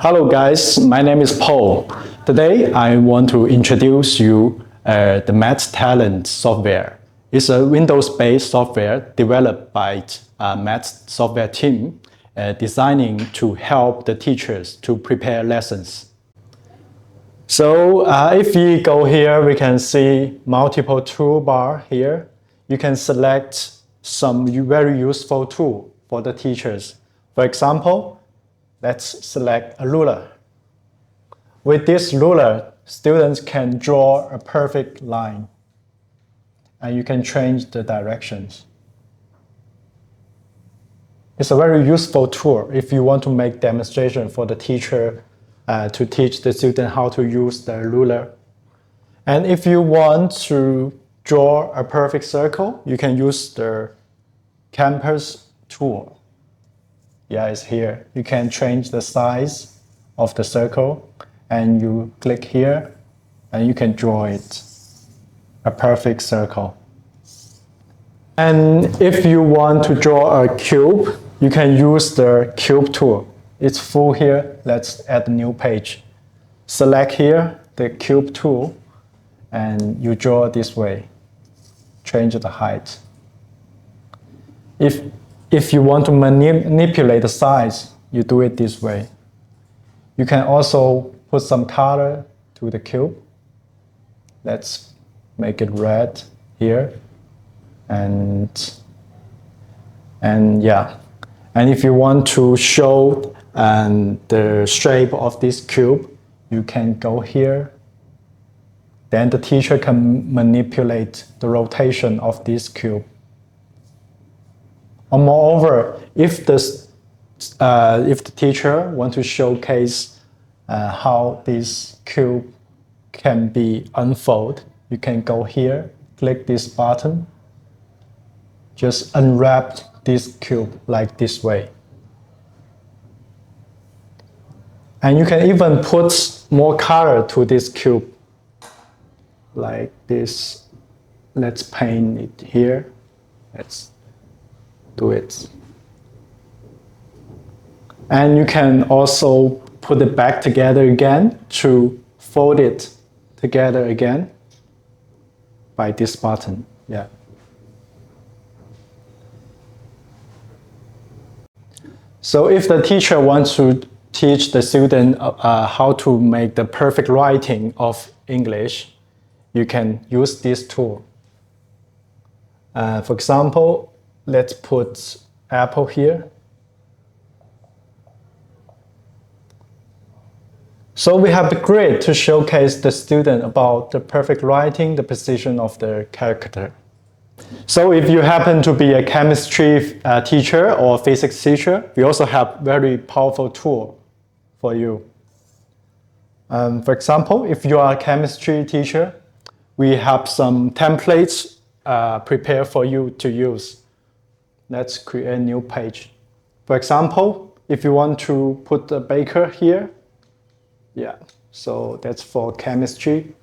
Hello guys, my name is Paul. Today I want to introduce you the METZ Talent software. It's a Windows-based software developed by METZ software team designing to help the teachers to prepare lessons. So if we go here, we can see multiple toolbar here. You can select some very useful tool for the teachers. For example, let's select a ruler. With this ruler, students can draw a perfect line and you can change the directions. It's a very useful tool if you want to make demonstration for the teacher to teach the student how to use the ruler. And if you want to draw a perfect circle, you can use the compass tool. Yeah, it's here. You can change the size of the circle and you click here and you can draw it, a perfect circle. And if you want to draw a cube, you can use the cube tool. It's full here. Let's add a new page. Select here the cube tool and you draw this way. Change the height. If you want to manipulate the size, you do it this way. You can also put some color to the cube. Let's make it red here. And yeah. And if you want to show the shape of this cube, you can go here. Then the teacher can manipulate the rotation of this cube. Or moreover, if the teacher wants to showcase how this cube can be unfolded, you can go here, click this button, just unwrap this cube like this way. And you can even put more color to this cube, like this. Let's paint it here. Let's do it. And you can also put it back together again to fold it together again by this button. Yeah. So if the teacher wants to teach the student how to make the perfect writing of English, you can use this tool. For example, let's put apple here. So we have the grid to showcase the student about the perfect writing, the precision of the character. So if you happen to be a chemistry teacher or physics teacher, we also have very powerful tool for you. For example, if you are a chemistry teacher, we have some templates prepared for you to use. Let's create a new page. For example, if you want to put a beaker here, yeah, so that's for chemistry.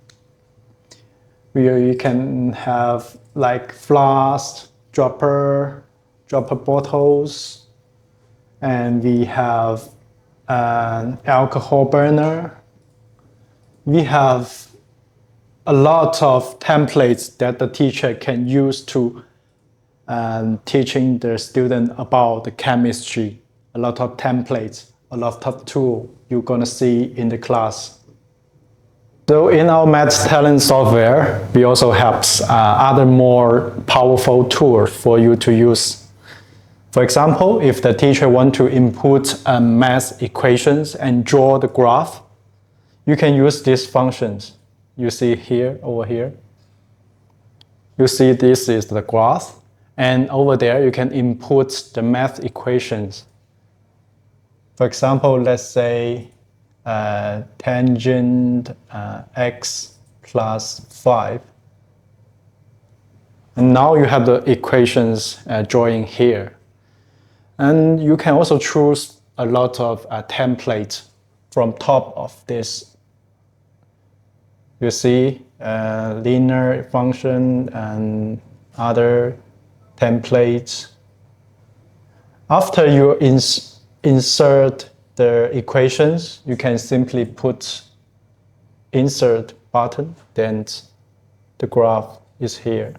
You can have like flask, dropper bottles, and we have an alcohol burner. We have a lot of templates that the teacher can use to teaching the student about the chemistry. A lot of templates, a lot of tools you're gonna see in the class. So in our METZ Talent software, we also have other more powerful tools for you to use. For example, if the teacher wants to input math equations and draw the graph, you can use these functions. You see here, over here. You see this is the graph. And over there, you can input the math equations. For example, let's say tangent x plus 5. And now you have the equations drawing here. And you can also choose a lot of templates from top of this. You see linear function and other templates. After you insert the equations, you can simply put insert button, then the graph is here.